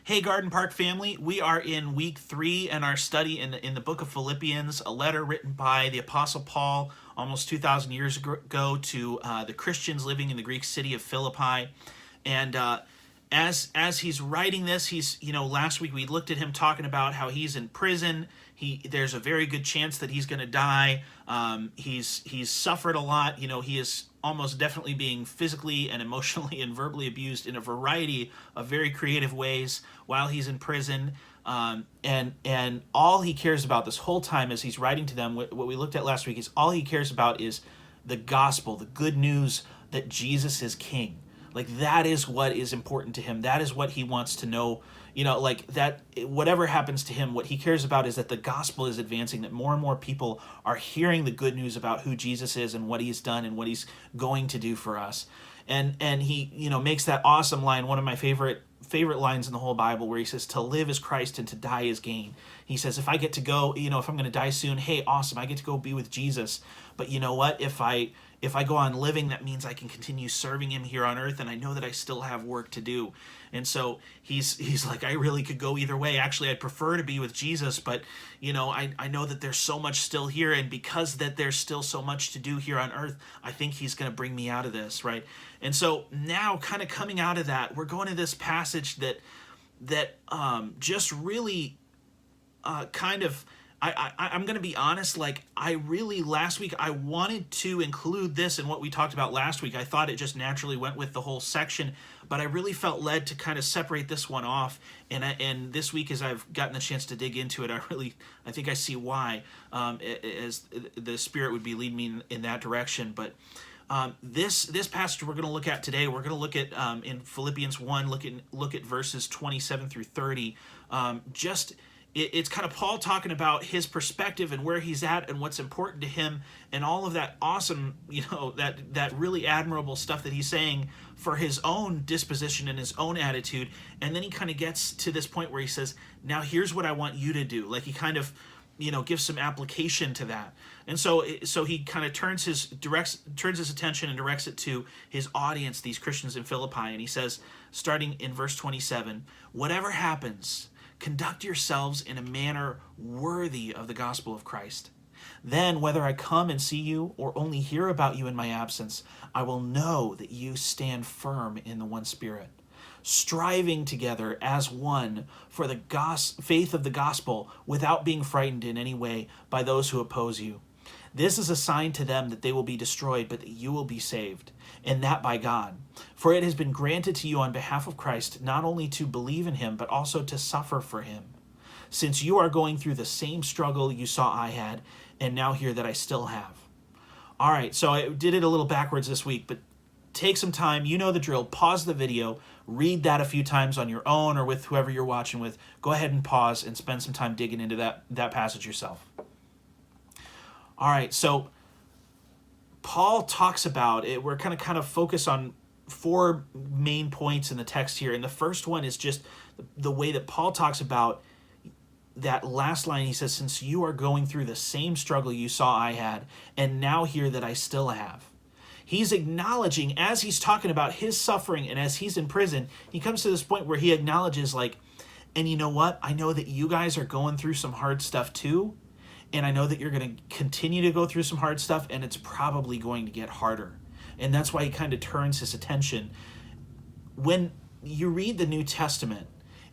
Hey, Garden Park family, we are in week 3 in our study in the book of Philippians, a letter written by the Apostle Paul almost 2,000 years ago to the Christians living in the Greek city of Philippi. And as he's writing this, he's, last week we looked at him talking about how he's in prison. There's a very good chance that he's going to die. He's suffered a lot. He is almost definitely being physically and emotionally and verbally abused in a variety of very creative ways while he's in prison. And all he cares about this whole time as he's writing to them, what we looked at last week, is all he cares about is the gospel, the good news that Jesus is king. Like, that is what is important to him. That is what he wants to know. Like that, whatever happens to him, what he cares about is that the gospel is advancing, that more and more people are hearing the good news about who Jesus is and what he's done and what he's going to do for us. And he, makes that awesome line, one of my favorite lines in the whole Bible, where he says, to live is Christ and to die is gain. He says, if I get to go, if I'm going to die soon, hey, awesome, I get to go be with Jesus. But you know what? If I go on living, that means I can continue serving him here on earth, and I know that I still have work to do. And so he's like, I really could go either way. Actually, I'd prefer to be with Jesus, but I know that there's so much still here, and because that there's still so much to do here on earth, I think he's going to bring me out of this, right? And so now, kind of coming out of that, we're going to this passage that just really kind of, I'm going to be honest, like, last week, I wanted to include this in what we talked about last week. I thought it just naturally went with the whole section, but I really felt led to kind of separate this one off. And this week, as I've gotten the chance to dig into it, I think I see why, as the Spirit would be leading me in that direction. But this passage we're going to look at today, we're going to look at in Philippians 1, look at verses 27 through 30. It's kind of Paul talking about his perspective and where he's at and what's important to him and all of that awesome, that really admirable stuff that he's saying for his own disposition and his own attitude. And then he kind of gets to this point where he says, now here's what I want you to do. Like, he kind of, gives some application to that. And so he kind of turns his attention and directs it to his audience, these Christians in Philippi. And he says, starting in verse 27, whatever happens, conduct yourselves in a manner worthy of the gospel of Christ. Then, whether I come and see you or only hear about you in my absence, I will know that you stand firm in the one Spirit, striving together as one for the faith of the gospel without being frightened in any way by those who oppose you. This is a sign to them that they will be destroyed, but that you will be saved, and that by God. For it has been granted to you on behalf of Christ not only to believe in him, but also to suffer for him, since you are going through the same struggle you saw I had, and now hear that I still have. All right, so I did it a little backwards this week, but take some time. You know the drill. Pause the video. Read that a few times on your own or with whoever you're watching with. Go ahead and pause and spend some time digging into that passage yourself. All right, so Paul talks about it. We're kind of focus on 4 main points in the text here. And the first one is just the way that Paul talks about that last line. He says, since you are going through the same struggle you saw I had, and now hear that I still have. He's acknowledging, as he's talking about his suffering and as he's in prison, he comes to this point where he acknowledges, like, and you know what? I know that you guys are going through some hard stuff too. And I know that you're going to continue to go through some hard stuff, and it's probably going to get harder. And that's why he kind of turns his attention. When you read the New Testament,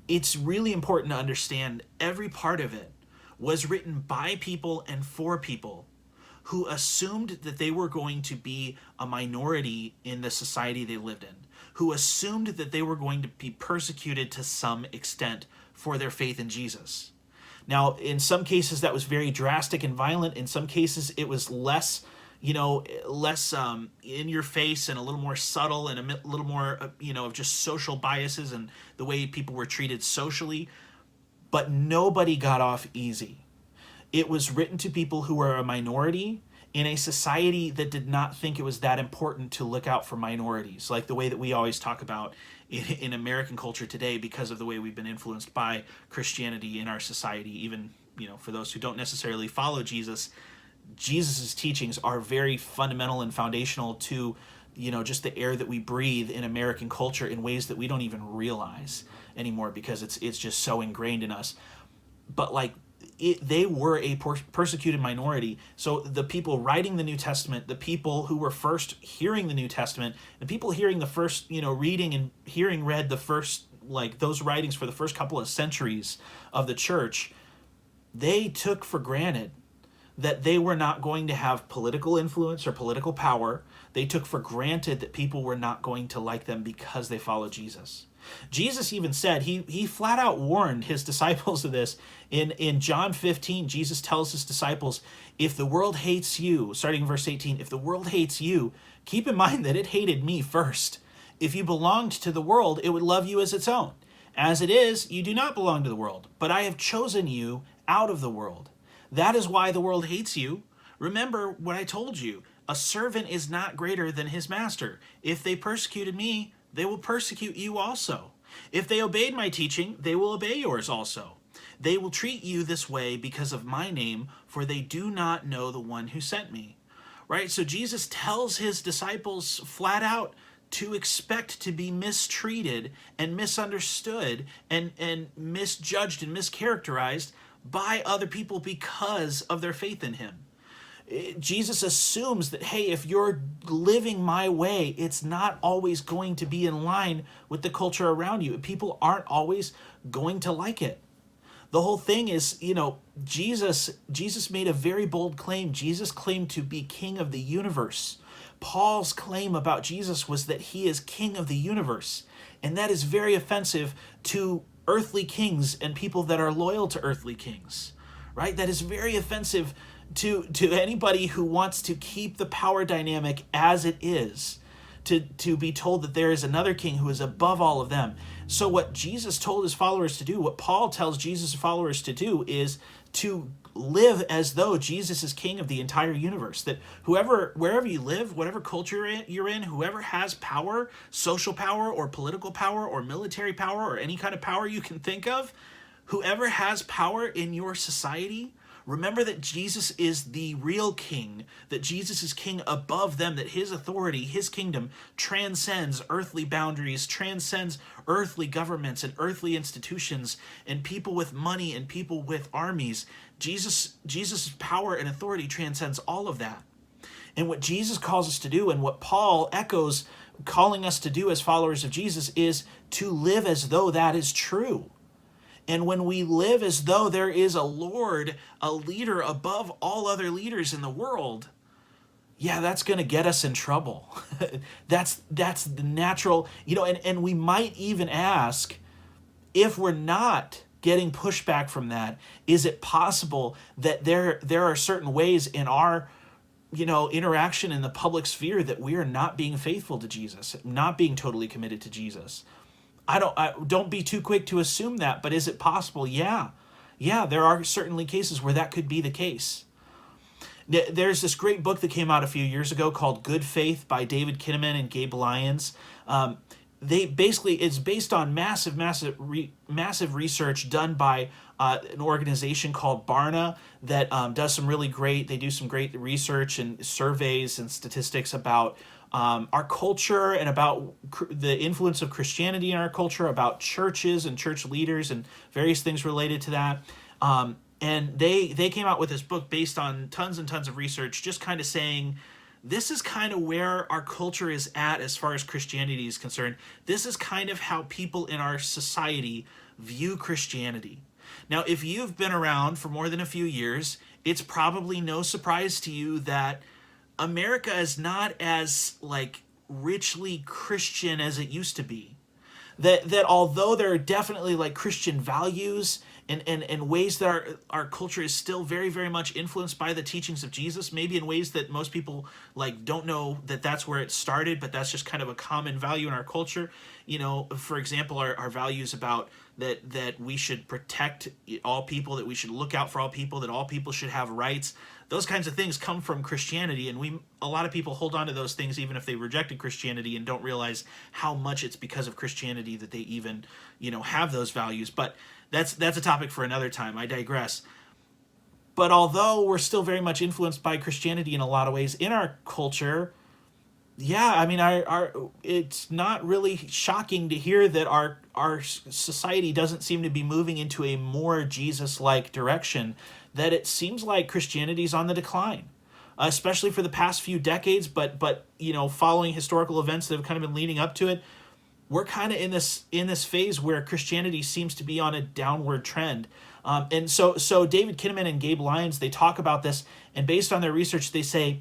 it's really important to understand every part of it was written by people and for people who assumed that they were going to be a minority in the society they lived in, who assumed that they were going to be persecuted to some extent for their faith in Jesus. Now, in some cases, that was very drastic and violent. In some cases, it was less in your face and a little more subtle and a little more, of just social biases and the way people were treated socially. But nobody got off easy. It was written to people who were a minority in a society that did not think it was that important to look out for minorities, like the way that we always talk about in American culture today, because of the way we've been influenced by Christianity in our society. Even, for those who don't necessarily follow Jesus's teachings are very fundamental and foundational to, just the air that we breathe in American culture in ways that we don't even realize. anymore because it's just so ingrained in us. But like they were a persecuted minority. So the people writing the New Testament, the people who were first hearing the New Testament, the people hearing the first, reading and hearing read the first, like those writings for the first couple of centuries of the church, they took for granted that they were not going to have political influence or political power. They took for granted that people were not going to like them because they followed Jesus. Jesus even said, he flat out warned his disciples of this. In John 15, Jesus tells his disciples, if the world hates you, starting in verse 18, if the world hates you, keep in mind that it hated me first. If you belonged to the world, it would love you as its own. As it is, you do not belong to the world, but I have chosen you out of the world. That is why the world hates you. Remember what I told you. A servant is not greater than his master. If they persecuted me, they will persecute you also. If they obeyed my teaching, they will obey yours also. They will treat you this way because of my name, for they do not know the one who sent me. Right? So Jesus tells his disciples flat out to expect to be mistreated and misunderstood and misjudged and mischaracterized by other people because of their faith in him. Jesus assumes that, hey, if you're living my way, it's not always going to be in line with the culture around you. People aren't always going to like it. The whole thing is, Jesus made a very bold claim. Jesus claimed to be king of the universe. Paul's claim about Jesus was that he is king of the universe. And that is very offensive to earthly kings and people that are loyal to earthly kings, right? That is very offensive to anybody who wants to keep the power dynamic as it is, to be told that there is another king who is above all of them. So what Jesus told his followers to do, what Paul tells Jesus' followers to do, is to live as though Jesus is king of the entire universe. That wherever you live, whatever culture you're in, whoever has power, social power or political power or military power or any kind of power you can think of, whoever has power in your society, remember that Jesus is the real king, that Jesus is king above them, that his authority, his kingdom transcends earthly boundaries, transcends earthly governments and earthly institutions and people with money and people with armies. Jesus' power and authority transcends all of that. And what Jesus calls us to do, and what Paul echoes calling us to do as followers of Jesus, is to live as though that is true. And when we live as though there is a Lord, a leader above all other leaders in the world, yeah, that's going to get us in trouble. That's the natural, and we might even ask, if we're not getting pushback from that, is it possible that there are certain ways in our interaction in the public sphere that we are not being faithful to Jesus, not being totally committed to Jesus? Don't be too quick to assume that, but is it possible? Yeah, there are certainly cases where that could be the case. There's this great book that came out a few years ago called Good Faith by David Kinnaman and Gabe Lyons. It's based on massive research done by an organization called Barna that does some really great. They do some great research and surveys and statistics about our culture and about the influence of Christianity in our culture, about churches and church leaders and various things related to that. And they came out with this book based on tons and tons of research, just kind of saying, this is kind of where our culture is at as far as Christianity is concerned. This is kind of how people in our society view Christianity. Now, if you've been around for more than a few years, it's probably no surprise to you that America is not as richly Christian as it used to be. That although there are definitely Christian values and ways that our culture is still very, very much influenced by the teachings of Jesus, maybe in ways that most people don't know that that's where it started, but that's just kind of a common value in our culture. For example, our values about that we should protect all people, that we should look out for all people, that all people should have rights. Those kinds of things come from Christianity, and a lot of people hold on to those things even if they rejected Christianity and don't realize how much it's because of Christianity that they even, have those values. But that's a topic for another time. I digress. But although we're still very much influenced by Christianity in a lot of ways in our culture, Yeah, I mean, our it's not really shocking to hear that our society doesn't seem to be moving into a more Jesus-like direction. That it seems like Christianity's on the decline, especially for the past few decades. But following historical events that have kind of been leading up to it, we're kind of in this phase where Christianity seems to be on a downward trend. And so David Kinnaman and Gabe Lyons, they talk about this, and based on their research, they say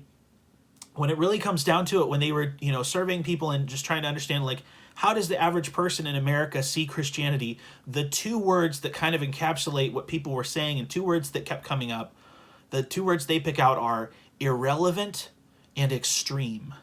when it really comes down to it, when they were surveying people and just trying to understand, like, how does the average person in America see Christianity, the two words that kind of encapsulate what people were saying, and two words that kept coming up, the two words they pick out are irrelevant and extreme.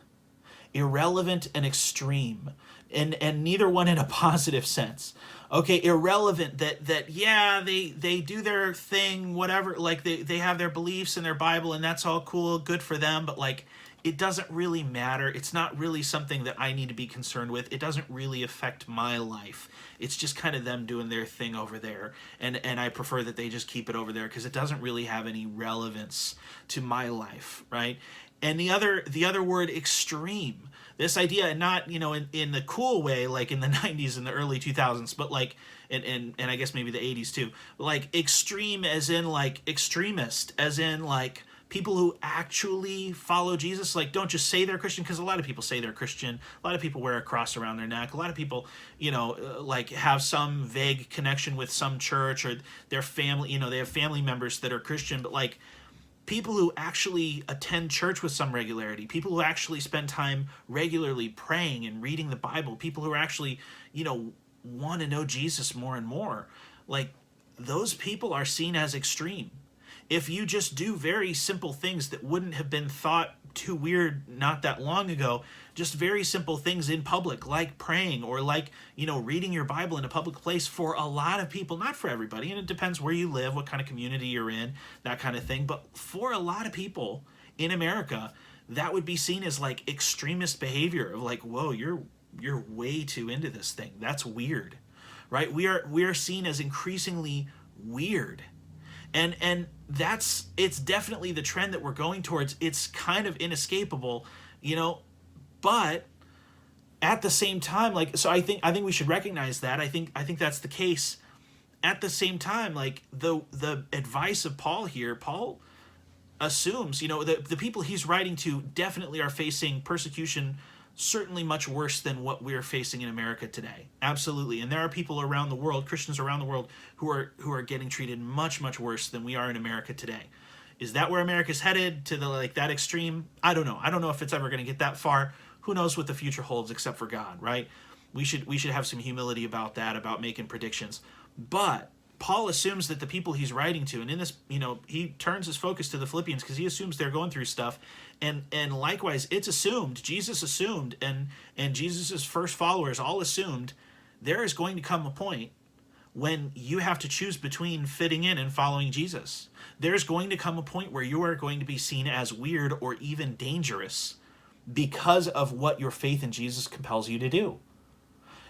Irrelevant and extreme, and neither one in a positive sense. Okay, irrelevant, that yeah, they do their thing, whatever, like they have their beliefs in their Bible, and that's all cool, good for them, but like it doesn't really matter. It's not really something that I need to be concerned with. It doesn't really affect my life. It's just kind of them doing their thing over there, and I prefer that they just keep it over there because it doesn't really have any relevance to my life, right? And the other word, extreme, this idea, not in the cool way, like in the 90s and the early 2000s, but like and I guess maybe the 80s too, like extreme as in like extremist, as in like people who actually follow Jesus, like don't just say they're Christian, because a lot of people say they're Christian, a lot of people wear a cross around their neck, a lot of people like have some vague connection with some church, or their family, they have family members that are Christian, but like people who actually attend church with some regularity, people who actually spend time regularly praying and reading the Bible, people who are actually, want to know Jesus more and more, like those people are seen as extreme. If you just do very simple things that wouldn't have been thought too weird not that long ago, just very simple things in public, like praying, or like, reading your Bible in a public place, for a lot of people, not for everybody, and it depends where you live, what kind of community you're in, that kind of thing, but for a lot of people in America, that would be seen as like extremist behavior of like, whoa, you're way too into this thing. That's weird, right? We are seen as increasingly weird. And it's definitely the trend that we're going towards. It's kind of inescapable, but at the same time, like, so I think we should recognize that. I think that's the case. At the same time, like the advice of Paul here, Paul assumes, the people he's writing to definitely are facing persecution, certainly much worse than what we're facing in America today. Absolutely. And there are people around the world, Christians around the world, who are getting treated much, much worse than we are in America today. Is that where America's headed, to the like that extreme? I don't know. I don't know if it's ever going to get that far. Who knows what the future holds except for God, right? We should have some humility about that, about making predictions. But Paul assumes that the people he's writing to, and in this, he turns his focus to the Philippians because he assumes they're going through stuff, and likewise, it's assumed, Jesus assumed, and Jesus's first followers all assumed, there is going to come a point when you have to choose between fitting in and following Jesus. There's going to come a point where you are going to be seen as weird or even dangerous because of what your faith in Jesus compels you to do.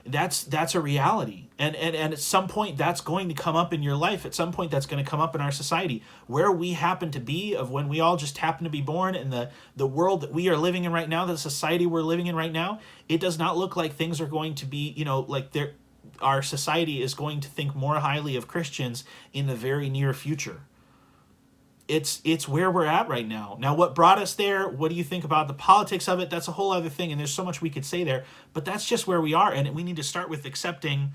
That's a reality, and at some point that's going to come up in your life. At some point that's going to come up in our society, where we happen to be, of when we all just happen to be born, in the world that we are living in right now, the society we're living in right now. It does not look like things are going to be, like our society is going to think more highly of Christians in the very near future. It's where we're at right now. Now, what brought us there? What do you think about the politics of it? That's a whole other thing, and there's so much we could say there. But that's just where we are, and we need to start with accepting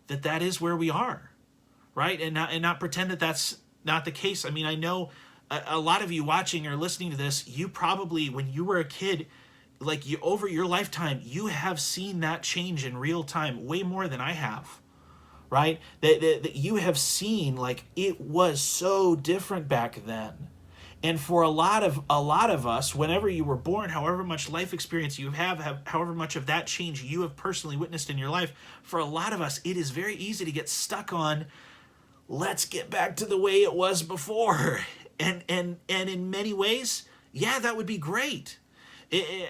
that is where we are, right? And not pretend that that's not the case. I mean, I know a lot of you watching or listening to this, you probably, when you were a kid, like over your lifetime, you have seen that change in real time way more than I have. Right? That you have seen, like, it was so different back then. And for a lot of us, whenever you were born, however much life experience you have however much of that change you have personally witnessed in your life, for a lot of us, it is very easy to get stuck on, let's get back to the way it was before. And in many ways, yeah, that would be great.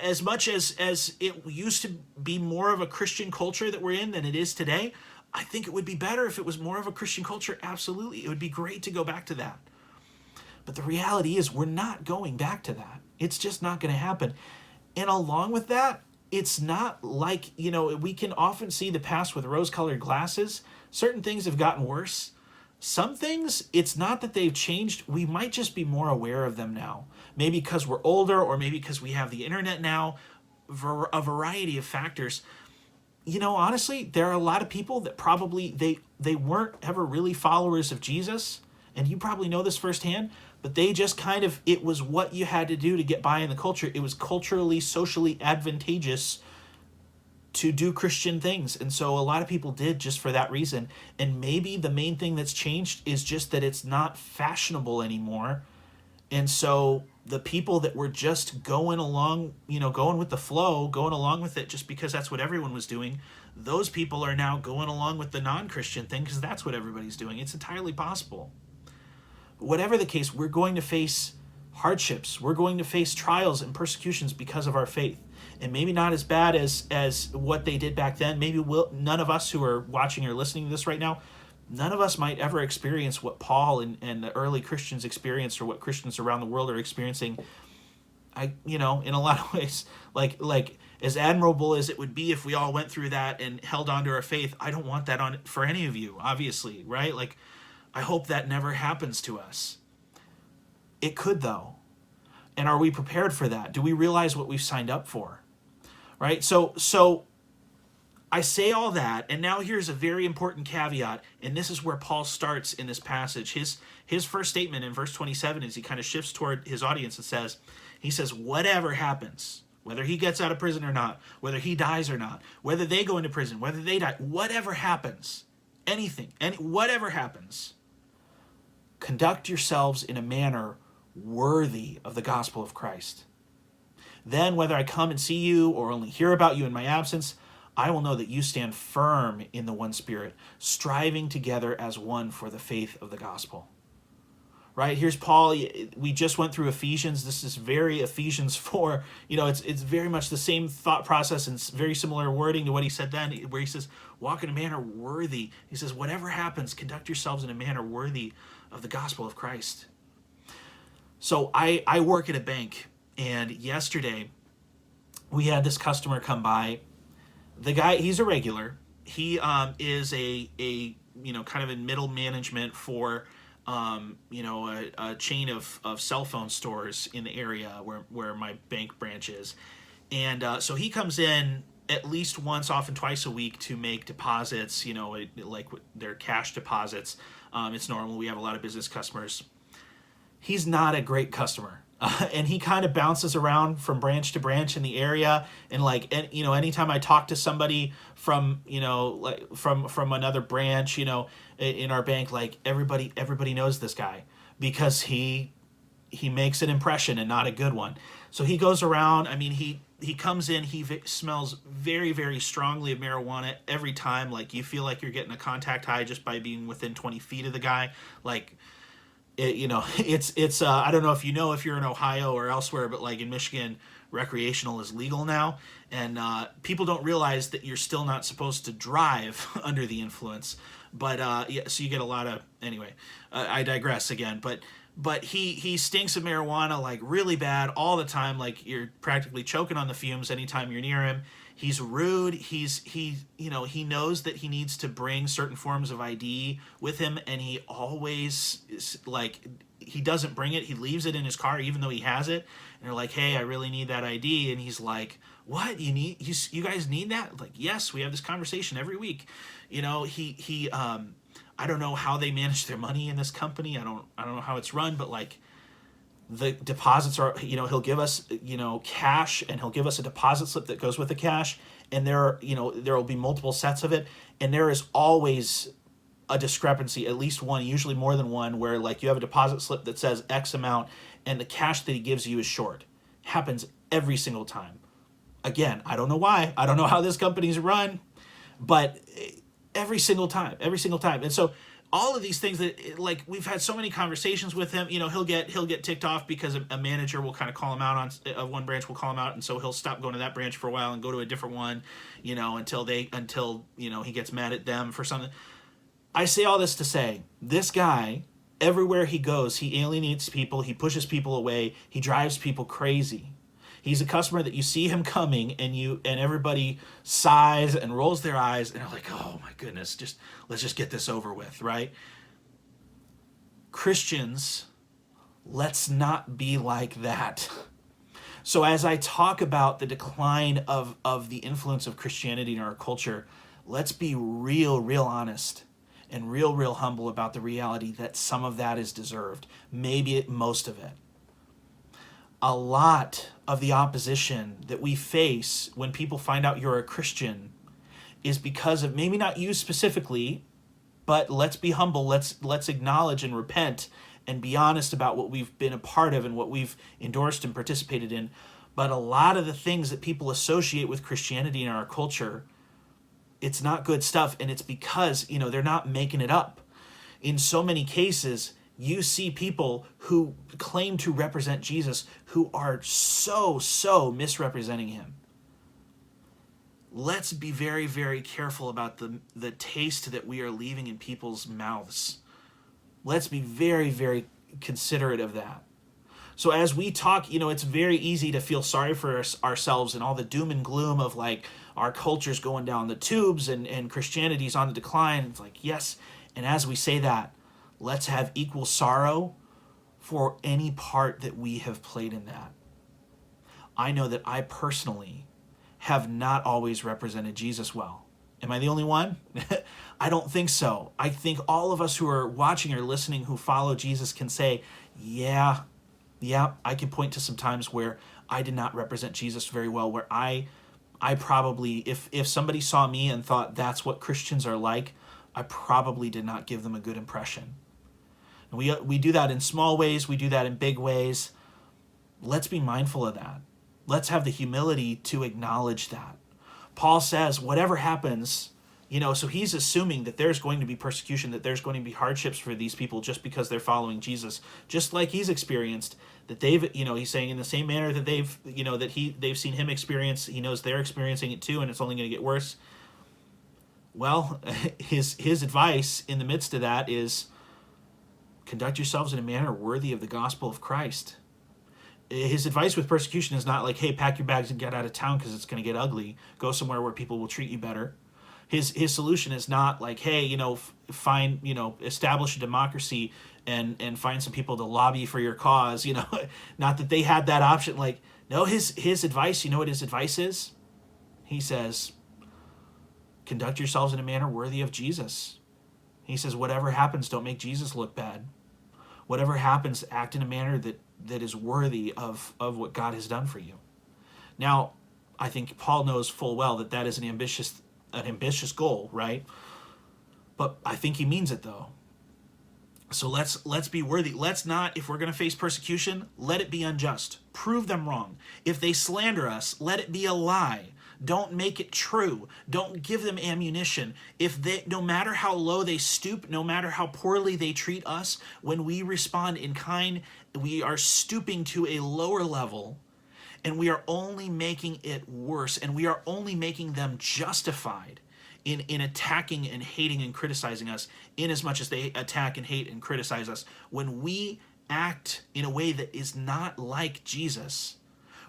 As much as it used to be more of a Christian culture that we're in than it is today, I think it would be better if it was more of a Christian culture. Absolutely. It would be great to go back to that. But the reality is we're not going back to that. It's just not going to happen. And along with that, it's not like, we can often see the past with rose-colored glasses. Certain things have gotten worse. Some things, it's not that they've changed. We might just be more aware of them now. Maybe because we're older, or maybe because we have the internet now, a variety of factors. Honestly, there are a lot of people that probably they weren't ever really followers of Jesus, and you probably know this firsthand, but they just kind of, it was what you had to do to get by in the culture. It was culturally, socially advantageous to do Christian things. And so a lot of people did just for that reason. And maybe the main thing that's changed is just that it's not fashionable anymore. And so the people that were just going along, going with the flow, going along with it just because that's what everyone was doing, those people are now going along with the non-Christian thing because that's what everybody's doing. It's entirely possible. Whatever the case, we're going to face hardships. We're going to face trials and persecutions because of our faith. And maybe not as bad as what they did back then. Maybe none of us who are watching or listening to this right now, none of us might ever experience what Paul and the early Christians experienced, or what Christians around the world are experiencing. In a lot of ways, like as admirable as it would be if we all went through that and held on to our faith, I don't want that on for any of you, obviously, right? Like, I hope that never happens to us. It could, though. And are we prepared for that? Do we realize what we've signed up for? Right? So I say all that, and now here's a very important caveat, and this is where Paul starts in this passage. His first statement in verse 27 is he kind of shifts toward his audience and he says, whatever happens, whether he gets out of prison or not, whether he dies or not, whether they go into prison, whether they die, whatever happens, whatever happens, conduct yourselves in a manner worthy of the gospel of Christ. Then, whether I come and see you or only hear about you in my absence, I will know that you stand firm in the one Spirit, striving together as one for the faith of the gospel. Right? Here's Paul. We just went through Ephesians. This is very Ephesians 4. It's very much the same thought process and very similar wording to what he said then, where he says, walk in a manner worthy. He says, whatever happens, conduct yourselves in a manner worthy of the gospel of Christ. So I work at a bank, and yesterday we had this customer come by. The guy, he's a regular. He is a kind of in middle management for a chain of cell phone stores in the area where my bank branch is. And so he comes in at least once, often twice a week, to make deposits, like their cash deposits. It's normal. We have a lot of business customers. He's not a great customer. And he kind of bounces around from branch to branch in the area. And anytime I talk to somebody from another branch, in our bank, like everybody knows this guy because he makes an impression and not a good one. So he goes around. I mean, he comes in, he smells very, very strongly of marijuana every time. Like, you feel like you're getting a contact high just by being within 20 feet of the guy. Like, it's I don't know if if you're in Ohio or elsewhere, but like in Michigan, recreational is legal now, and people don't realize that you're still not supposed to drive under the influence. But so you get a lot of, anyway, I digress again. But he stinks of marijuana like really bad all the time. Like, you're practically choking on the fumes anytime you're near him. He's rude. He knows that he needs to bring certain forms of ID with him, and he always he doesn't bring it. He leaves it in his car even though he has it. And they're like, "Hey, I really need that ID." And he's like, "What? You guys need that?" Like, "Yes, we have this conversation every week." I don't know how they manage their money in this company. I don't know how it's run, but like, the deposits are, he'll give us, cash, and he'll give us a deposit slip that goes with the cash. And there will be multiple sets of it. And there is always a discrepancy, at least one, usually more than one, where like you have a deposit slip that says X amount and the cash that he gives you is short. Happens every single time. Again, I don't know why. I don't know how this company's run, but every single time. And so all of these things that, like, we've had so many conversations with him, he'll get ticked off because a manager will kind of call him out on one branch, will call him out, and so he'll stop going to that branch for a while and go to a different one, until he gets mad at them for something. I say all this to say, this guy, everywhere he goes, he alienates people, he pushes people away, he drives people crazy. He's a customer that you see him coming, and everybody sighs and rolls their eyes and are like, oh my goodness, let's just get this over with, right? Christians, let's not be like that. So as I talk about the decline of the influence of Christianity in our culture, let's be real honest and real humble about the reality that some of that is deserved, maybe most of it. A lot of the opposition that we face when people find out you're a Christian is because of, maybe not you specifically, but let's be humble, let's acknowledge and repent and be honest about what we've been a part of and what we've endorsed and participated in. But a lot of the things that people associate with Christianity in our culture, it's not good stuff, and it's because, they're not making it up. In so many cases, you see people who claim to represent Jesus who are so misrepresenting him. Let's be very careful about the taste that we are leaving in people's mouths. Let's be very considerate of that. So as we talk, it's very easy to feel sorry for ourselves and all the doom and gloom of like our culture's going down the tubes and Christianity's on the decline. It's like, yes. And as we say that, let's have equal sorrow for any part that we have played in that. I know that I personally have not always represented Jesus well. Am I the only one? I don't think so. I think all of us who are watching or listening who follow Jesus can say, yeah, I can point to some times where I did not represent Jesus very well, where I probably, if somebody saw me and thought that's what Christians are like, I probably did not give them a good impression. And we do that in small ways, we do that in big ways. Let's be mindful of that. Let's have the humility to acknowledge that. Paul says, whatever happens, so he's assuming that there's going to be persecution, that there's going to be hardships for these people just because they're following Jesus, just like he's experienced, that they've, he's saying in the same manner that they've seen him experience, he knows they're experiencing it too, and it's only going to get worse. Well, his advice in the midst of that is, conduct yourselves in a manner worthy of the gospel of Christ. His advice with persecution is not like, hey, pack your bags and get out of town because it's going to get ugly. Go somewhere where people will treat you better. His solution is not like, hey, establish a democracy and find some people to lobby for your cause. Not that they had that option. Like, no, his advice, what his advice is? He says, conduct yourselves in a manner worthy of Jesus. He says, whatever happens, don't make Jesus look bad. Whatever happens, act in a manner that is worthy of what God has done for you. Now, I think Paul knows full well that is an ambitious goal, right? But I think he means it though. So let's be worthy. Let's not, if we're going to face persecution, let it be unjust. Prove them wrong. If they slander us, let it be a lie. Don't make it true. Don't give them ammunition. No matter how low they stoop, no matter how poorly they treat us, when we respond in kind, we are stooping to a lower level, and we are only making it worse, and we are only making them justified in attacking and hating and criticizing us, in as much as they attack and hate and criticize us. When we act in a way that is not like Jesus,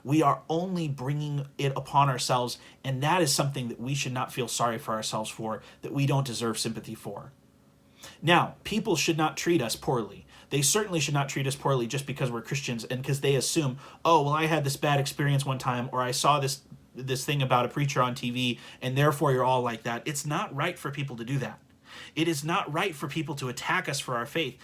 we are only bringing it upon ourselves, and that is something that we should not feel sorry for ourselves for, that we don't deserve sympathy for. Now, people should not treat us poorly. They certainly should not treat us poorly just because we're Christians and because they assume, oh, well, I had this bad experience one time, or I saw this thing about a preacher on TV, and therefore you're all like that. It's not right for people to do that. It is not right for people to attack us for our faith.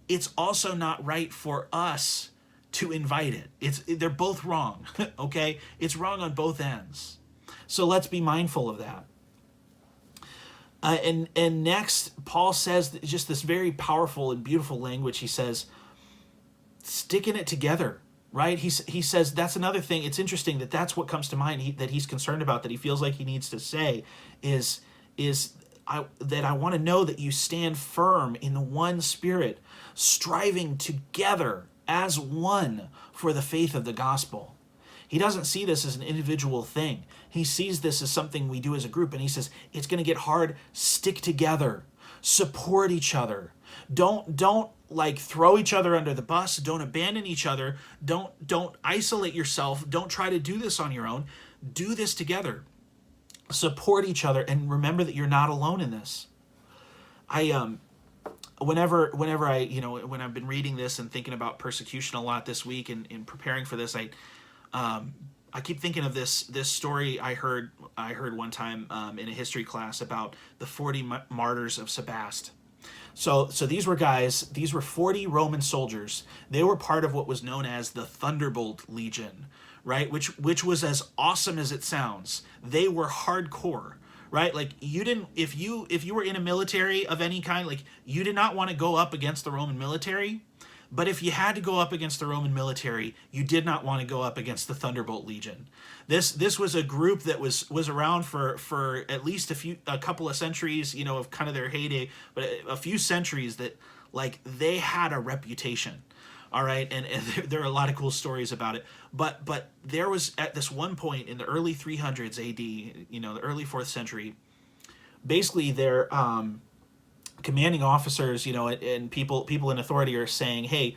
It's also not right for us to invite it. They're both wrong, okay? It's wrong on both ends. So let's be mindful of that. And next, Paul says just this very powerful and beautiful language. He says, sticking it together, right? He says that's another thing. It's interesting that's what comes to mind that he's concerned about, that he feels like he needs to say is that I want to know that you stand firm in the one Spirit, striving together as one for the faith of the gospel. He doesn't see this as an individual thing. He sees this as something we do as a group, and he says, it's going to get hard. Stick together. Support each other. Don't like throw each other under the bus. Don't abandon each other. Don't isolate yourself. Don't try to do this on your own. Do this together. Support each other, and remember that you're not alone in this. I whenever I, when I've been reading this and thinking about persecution a lot this week and in preparing for this, I keep thinking of this story I heard one time in a history class about the 40 martyrs of Sebast. So these were 40 Roman soldiers. They were part of what was known as the Thunderbolt Legion, right? Which was as awesome as it sounds. They were hardcore, right? Like you didn't, if you were in a military of any kind, like you did not want to go up against the Roman military. But if you had to go up against the Roman military, you did not want to go up against the Thunderbolt Legion. This was a group that was around for at least a couple of centuries, of kind of their heyday, but a few centuries that like they had a reputation. All right, and there are a lot of cool stories about it. But there was at this one point in the early 300s AD, the early 4th century, basically their commanding officers, and people in authority are saying, hey,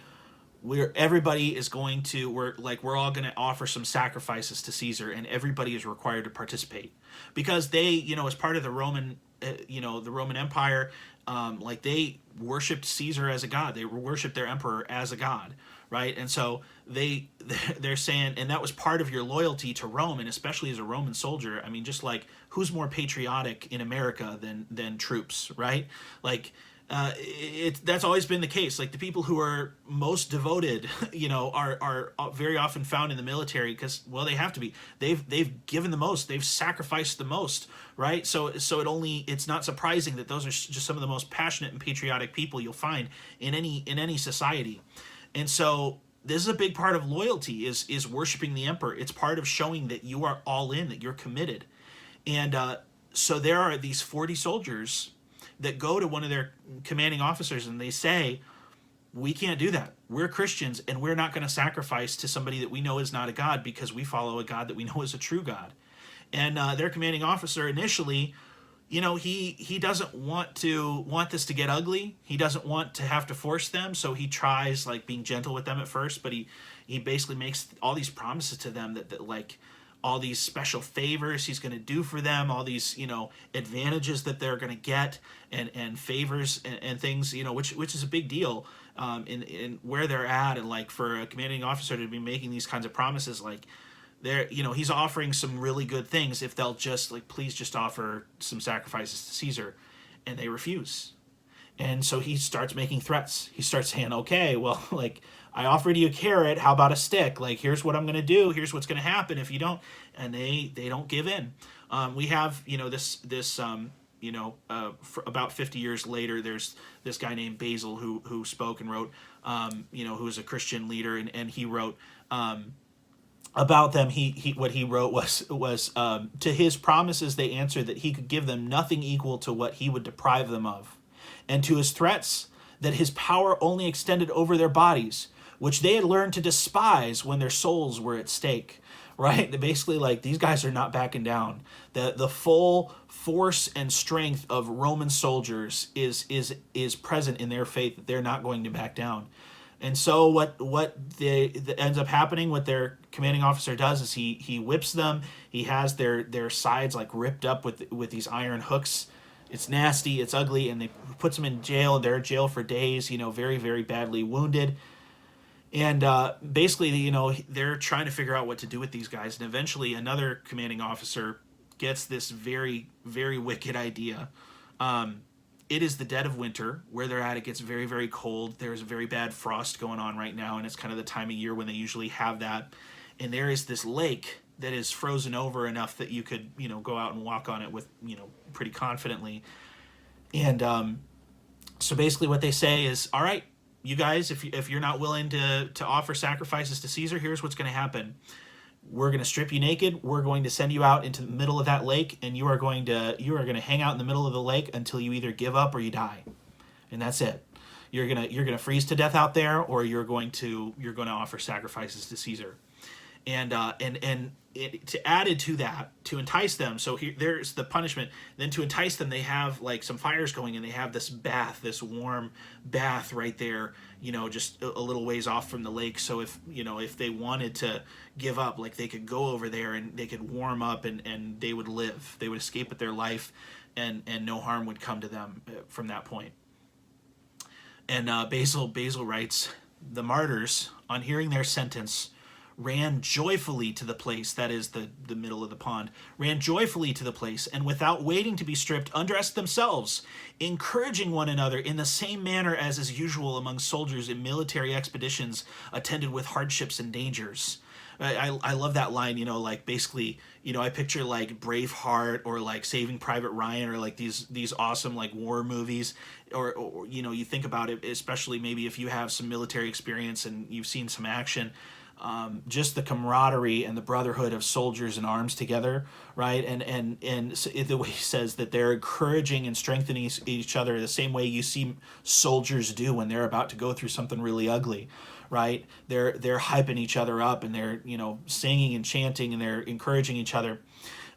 we're all going to offer some sacrifices to Caesar, and everybody is required to participate because they, as part of the Roman, the Roman Empire, like they worshipped Caesar as a god. They worshipped their emperor as a god, right? And so they're saying, and that was part of your loyalty to Rome, and especially as a Roman soldier. I mean, just like who's more patriotic in America than troops, right? Like that's always been the case. Like the people who are most devoted, are very often found in the military because, well, they have to be. They've given the most. They've sacrificed the most, right? So it's not surprising that those are just some of the most passionate and patriotic people you'll find in any society. And so this is a big part of loyalty is worshiping the emperor. It's part of showing that you are all in, that you're committed. And so there are these 40 soldiers that go to one of their commanding officers and they say, we can't do that. We're Christians and we're not going to sacrifice to somebody that we know is not a god because we follow a God that we know is a true God. And their commanding officer initially, he doesn't want this to get ugly. He doesn't want to have to force them. So he tries like being gentle with them at first, but he basically makes all these promises to them that like all these special favors he's going to do for them, all these, advantages that they're going to get and favors and things, which is a big deal in where they're at. And like for a commanding officer to be making these kinds of promises, like he's offering some really good things if they'll just like, please just offer some sacrifices to Caesar. And they refuse. And so he starts making threats. He starts saying, okay, well, like I offered you a carrot. How about a stick? Like, here's what I'm going to do. Here's what's going to happen if you don't. And they don't give in. We have, for about 50 years later, there's this guy named Basil who spoke and wrote, who was a Christian leader. And he wrote, about them, what he wrote was to his promises they answered that he could give them nothing equal to what he would deprive them of, and to his threats that his power only extended over their bodies, which they had learned to despise when their souls were at stake. Right? Basically, like these guys are not backing down. The full force and strength of Roman soldiers is present in their faith that they're not going to back down. And so what ends up happening, what their commanding officer does is he whips them. He has their sides like ripped up with these iron hooks. It's nasty, it's ugly, and they puts them in jail. They're in jail for days, very, very badly wounded. And basically, they're trying to figure out what to do with these guys. And eventually another commanding officer gets this very, very wicked idea. It is the dead of winter. Where they're at, it gets very, very cold. There's a very bad frost going on right now, and it's kind of the time of year when they usually have that. And there is this lake that is frozen over enough that you could, go out and walk on it with, pretty confidently. And so basically what they say is, all right, you guys, if you're not willing to offer sacrifices to Caesar, here's what's going to happen. We're going to strip you naked. We're going to send you out into the middle of that lake, and you are going to hang out in the middle of the lake until you either give up or you die, and that's it. You're gonna freeze to death out there, or you're going to offer sacrifices to Caesar. To added to that, to entice them, so here there's the punishment. Then to entice them, they have like some fires going, and they have this bath, this warm bath right there, just a little ways off from the lake. So if they wanted to give up, like they could go over there and they could warm up, and they would live. They would escape with their life, and no harm would come to them from that point. And Basil writes, the martyrs, on hearing their sentence, ran joyfully to the place, that is the middle of the pond, ran joyfully to the place, and without waiting to be stripped, undressed themselves, encouraging one another in the same manner as is usual among soldiers in military expeditions attended with hardships and dangers. I love that line, like basically, I picture like Braveheart or like Saving Private Ryan or like these awesome like war movies, or you think about it, especially maybe if you have some military experience and you've seen some action. Just the camaraderie and the brotherhood of soldiers in arms together, right? And so the way he says that they're encouraging and strengthening each other the same way you see soldiers do when they're about to go through something really ugly, right? They're hyping each other up, and they're singing and chanting, and they're encouraging each other.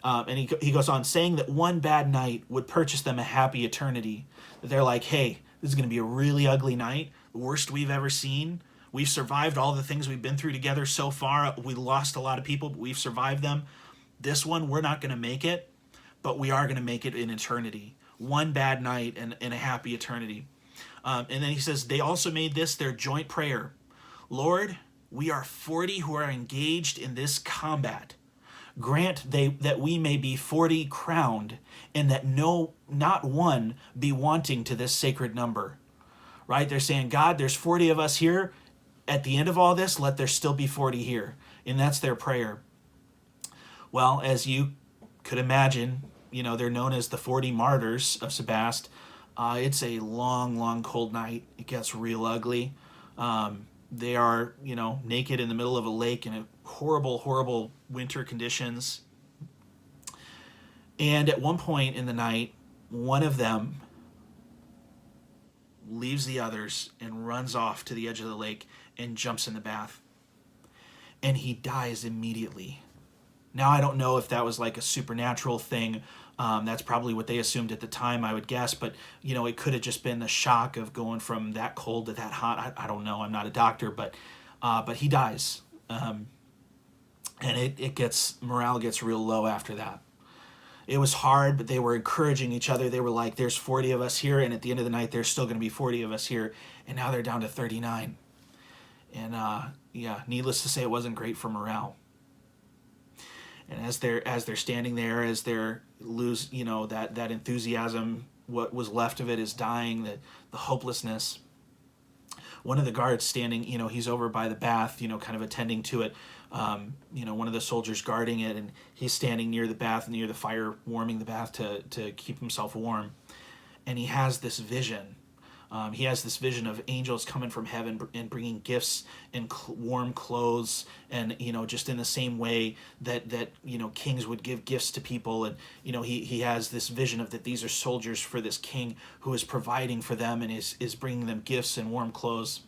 And he goes on saying that one bad night would purchase them a happy eternity. That they're like, hey, this is going to be a really ugly night, the worst we've ever seen. We've survived all the things we've been through together so far. We lost a lot of people, but we've survived them. This one, we're not going to make it, but we are going to make it in eternity. One bad night and a happy eternity. And then he says, they also made this their joint prayer. Lord, we are 40 who are engaged in this combat. Grant that we may be 40 crowned, and that not one be wanting to this sacred number. Right? They're saying, God, there's 40 of us here. At the end of all this, let there still be 40 here. And that's their prayer. Well, as you could imagine, they're known as the 40 martyrs of Sebast. It's a long, long, cold night. It gets real ugly. They are, naked in the middle of a lake in a horrible, horrible winter conditions. And at one point in the night, one of them leaves the others and runs off to the edge of the lake and jumps in the bath. And he dies immediately. Now, I don't know if that was like a supernatural thing. That's probably what they assumed at the time, I would guess. But, it could have just been the shock of going from that cold to that hot. I don't know. I'm not a doctor, but he dies. And morale gets real low after that. It was hard, but they were encouraging each other. They were like, there's 40 of us here, and at the end of the night, there's still going to be 40 of us here. And now they're down to 39. And needless to say, it wasn't great for morale. And as they're standing there, as they're that enthusiasm, what was left of it is dying, the hopelessness. One of the guards standing, he's over by the bath, kind of attending to it. One of the soldiers guarding it, and he's standing near the bath, near the fire, warming the bath to keep himself warm. And he has this vision. He has this vision of angels coming from heaven and bringing gifts and warm clothes, and just in the same way that kings would give gifts to people. And he has this vision of that these are soldiers for this king who is providing for them and is bringing them gifts and warm clothes.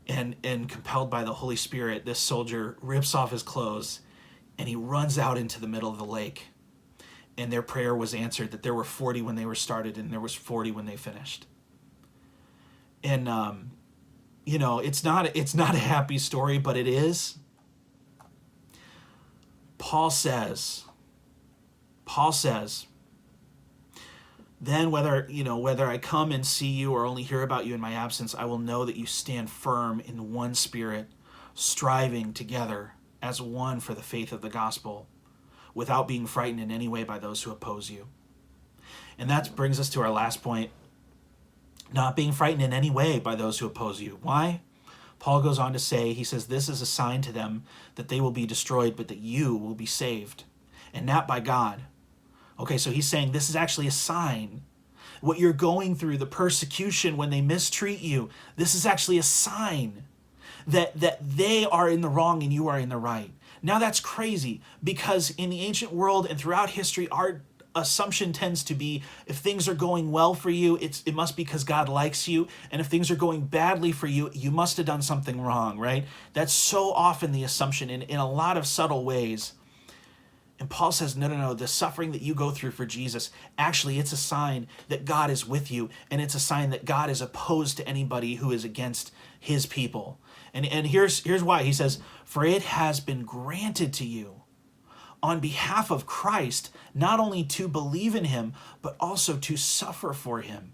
And compelled by the Holy Spirit, this soldier rips off his clothes and he runs out into the middle of the lake. And their prayer was answered, that there were 40 when they were started and there was 40 when they finished. And it's not a happy story, but it is. Paul says, then whether I come and see you or only hear about you in my absence, I will know that you stand firm in one spirit, striving together as one for the faith of the gospel, without being frightened in any way by those who oppose you. And that brings us to our last point. Not being frightened in any way by those who oppose you. Why? Paul goes on to say, he says, this is a sign to them that they will be destroyed, but that you will be saved, and not by God. Okay, so he's saying this is actually a sign. What you're going through, the persecution when they mistreat you, this is actually a sign that they are in the wrong and you are in the right. Now that's crazy, because in the ancient world and throughout history, our assumption tends to be, if things are going well for you, it must be because God likes you, and if things are going badly for you, you must have done something wrong, right? That's so often the assumption in a lot of subtle ways. And Paul says, no, the suffering that you go through for Jesus, actually, it's a sign that God is with you, and it's a sign that God is opposed to anybody who is against his people. And here's why. He says, for it has been granted to you on behalf of Christ, not only to believe in him, but also to suffer for him,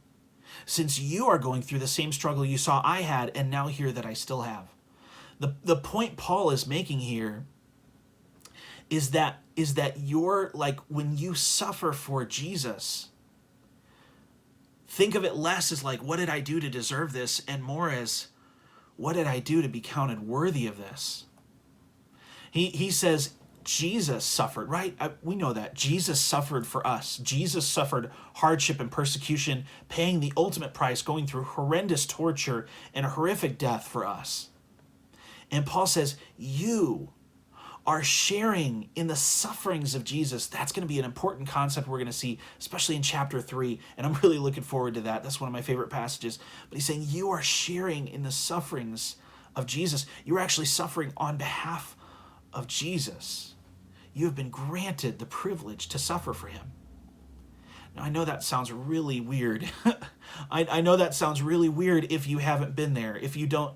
since you are going through the same struggle you saw I had, and now hear that I still have. The point Paul is making here is that you're like, when you suffer for Jesus, think of it less as like, what did I do to deserve this? And more as, what did I do to be counted worthy of this? He says, Jesus suffered, right? We know that. Jesus suffered for us. Jesus suffered hardship and persecution, paying the ultimate price, going through horrendous torture and a horrific death for us. And Paul says, you are sharing in the sufferings of Jesus. That's going to be an important concept we're going to see, especially in chapter 3. And I'm really looking forward to that. That's one of my favorite passages. But he's saying you are sharing in the sufferings of Jesus. You're actually suffering on behalf of Jesus. You have been granted the privilege to suffer for him. Now, I know that sounds really weird. I know that sounds really weird if you haven't been there. If you don't,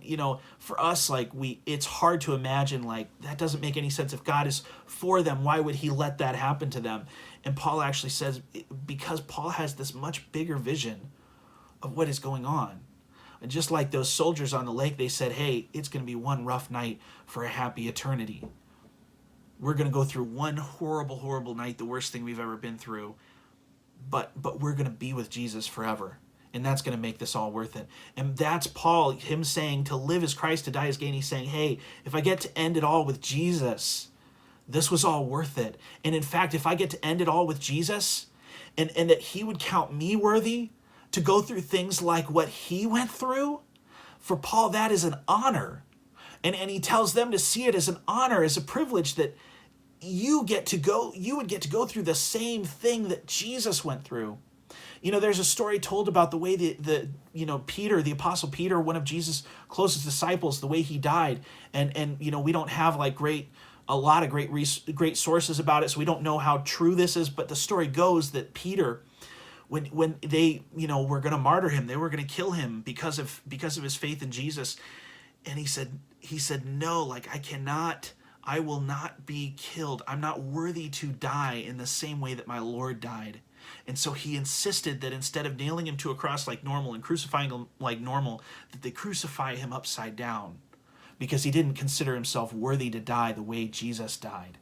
for us, like it's hard to imagine, like, that doesn't make any sense. If God is for them, why would he let that happen to them? And Paul actually says, because Paul has this much bigger vision of what is going on. And just like those soldiers on the lake, they said, hey, it's going to be one rough night for a happy eternity. We're going to go through one horrible, horrible night, the worst thing we've ever been through. But we're going to be with Jesus forever. And that's going to make this all worth it. And that's Paul, him saying to live is Christ, to die is gain. He's saying, hey, if I get to end it all with Jesus, this was all worth it. And in fact, if I get to end it all with Jesus, and that he would count me worthy to go through things like what he went through, for Paul, that is an honor. And he tells them to see it as an honor, as a privilege, that you would get to go through the same thing that Jesus went through. There's a story told about the way Peter, the Apostle Peter, one of Jesus' closest disciples, the way he died. And we don't have like a lot of great sources about it, so we don't know how true this is, but the story goes that Peter, when they were going to martyr him, they were going to kill him because of his faith in Jesus. And he said, no, like, I will not be killed. I'm not worthy to die in the same way that my Lord died. And so he insisted that instead of nailing him to a cross like normal and crucifying him like normal, that they crucify him upside down, because he didn't consider himself worthy to die the way Jesus died.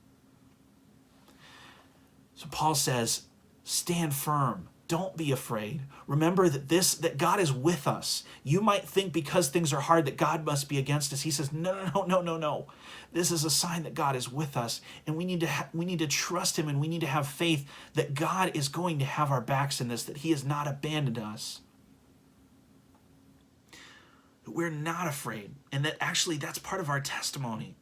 So Paul says, stand firm. Don't be afraid. Remember that God is with us. You might think because things are hard that God must be against us. He says, no. This is a sign that God is with us, and we need to trust him, and we need to have faith that God is going to have our backs in this, that he has not abandoned us. We're not afraid, and that actually that's part of our testimony.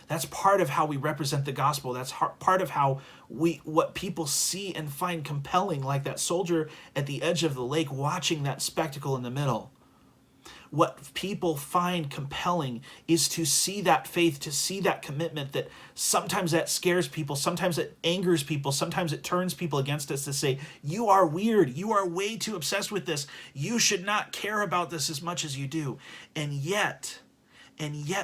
That's part of how we represent the gospel. That's part of how what people see and find compelling, like that soldier at the edge of the lake watching that spectacle in the middle. What people find compelling is to see that faith, to see that commitment, that sometimes that scares people, sometimes it angers people, sometimes it turns people against us, to say, you are weird, you are way too obsessed with this, you should not care about this as much as you do. And yet,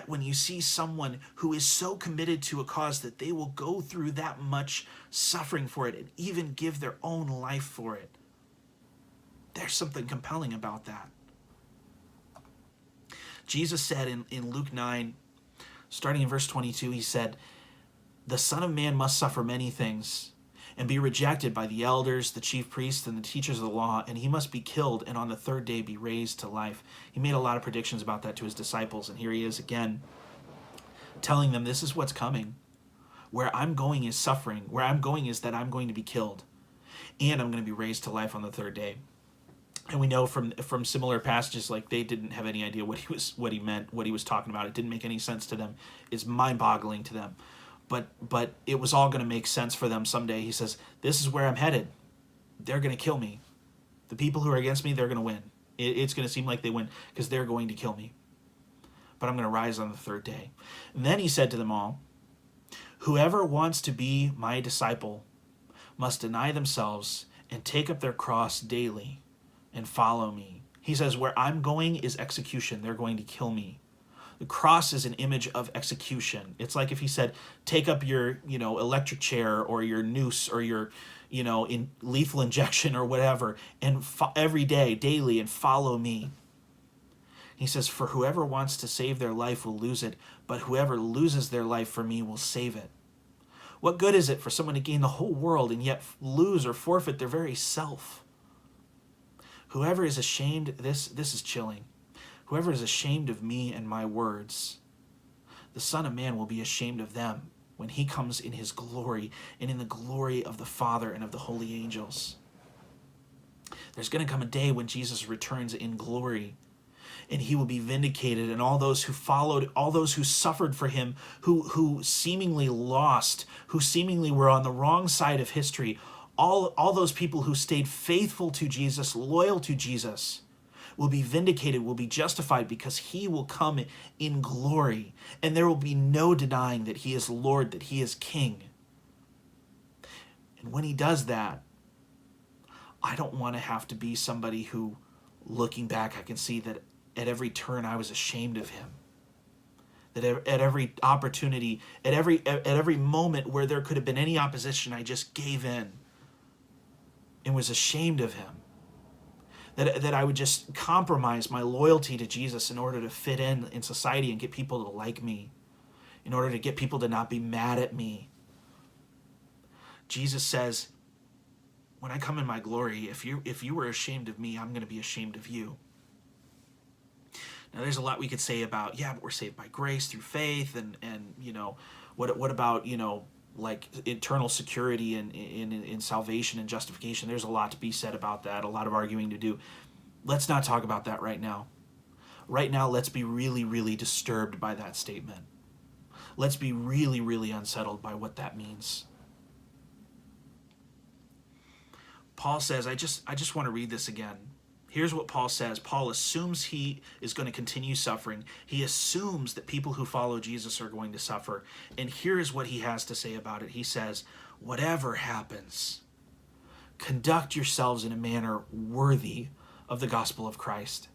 when you see someone who is so committed to a cause that they will go through that much suffering for it and even give their own life for it, there's something compelling about that. Jesus said in Luke 9, starting in verse 22, he said, the Son of Man must suffer many things and be rejected by the elders, the chief priests, and the teachers of the law, and he must be killed and on the third day be raised to life. He made a lot of predictions about that to his disciples, and here he is again telling them this is what's coming. Where I'm going is suffering. Where I'm going is that I'm going to be killed, and I'm going to be raised to life on the third day. And we know from similar passages, like, they didn't have any idea what he meant, what he was talking about. It didn't make any sense to them. It's mind-boggling to them. but it was all going to make sense for them someday. He says, this is where I'm headed. They're going to kill me. The people who are against me, they're going to win. It's going to seem like they win because they're going to kill me. But I'm going to rise on the third day. And then he said to them all, whoever wants to be my disciple must deny themselves and take up their cross daily and follow me. He says, where I'm going is execution. They're going to kill me. The cross is an image of execution. It's like if he said, take up your, electric chair or your noose or your, in lethal injection or whatever, and every day, daily, and follow me. He says, for whoever wants to save their life will lose it, but whoever loses their life for me will save it. What good is it for someone to gain the whole world and yet lose or forfeit their very self? Whoever is ashamed, this is chilling. Whoever is ashamed of me and my words, the Son of Man will be ashamed of them when he comes in his glory and in the glory of the Father and of the holy angels. There's going to come a day when Jesus returns in glory, and he will be vindicated, and all those who followed, all those who suffered for him, who seemingly lost, who seemingly were on the wrong side of history, all those people who stayed faithful to Jesus, loyal to Jesus, will be vindicated, will be justified, because he will come in glory, and there will be no denying that he is Lord, that he is King. And when he does that, I don't want to have to be somebody who, looking back, I can see that at every turn I was ashamed of him. That at every opportunity, at every moment where there could have been any opposition, I just gave in and was ashamed of him. That I would just compromise my loyalty to Jesus in order to fit in society and get people to like me, in order to get people to not be mad at me. Jesus says, when I come in my glory, if you were ashamed of me, I'm going to be ashamed of you. Now, there's a lot we could say about, but we're saved by grace through faith, and what about, like eternal security and in salvation and justification. There's a lot to be said about that, a lot of arguing to do. Let's not talk about that right now. Right now, let's be really, really disturbed by that statement. Let's be really, really unsettled by what that means. Paul says, I just want to read this again. Here's what Paul says. Paul assumes he is going to continue suffering. He assumes that people who follow Jesus are going to suffer. And here's what he has to say about it. He says, whatever happens, conduct yourselves in a manner worthy of the gospel of Christ.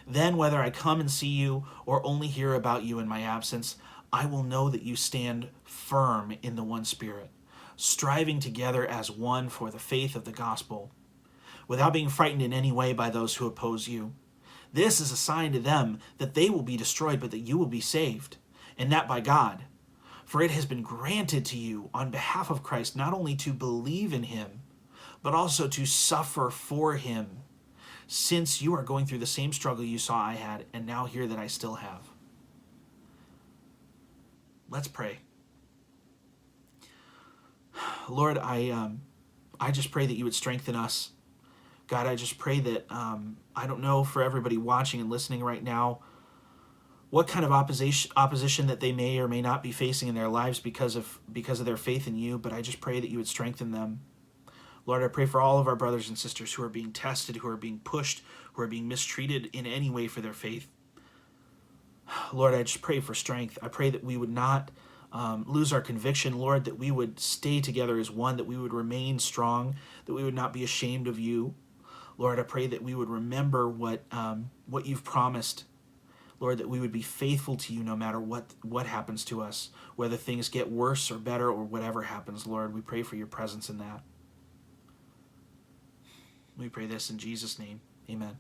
Then whether I come and see you or only hear about you in my absence, I will know that you stand firm in the one Spirit, striving together as one for the faith of the gospel, without being frightened in any way by those who oppose you. This is a sign to them that they will be destroyed, but that you will be saved, and that by God. For it has been granted to you on behalf of Christ not only to believe in him, but also to suffer for him, since you are going through the same struggle you saw I had, and now hear that I still have. Let's pray. Lord, I just pray that you would strengthen us. God, I just pray that, I don't know, for everybody watching and listening right now, what kind of opposition that they may or may not be facing in their lives because of their faith in you, but I just pray that you would strengthen them. Lord, I pray for all of our brothers and sisters who are being tested, who are being pushed, who are being mistreated in any way for their faith. Lord, I just pray for strength. I pray that we would not lose our conviction, Lord, that we would stay together as one, that we would remain strong, that we would not be ashamed of you. Lord, I pray that we would remember what you've promised. Lord, that we would be faithful to you no matter what happens to us, whether things get worse or better or whatever happens, Lord. We pray for your presence in that. We pray this in Jesus' name. Amen.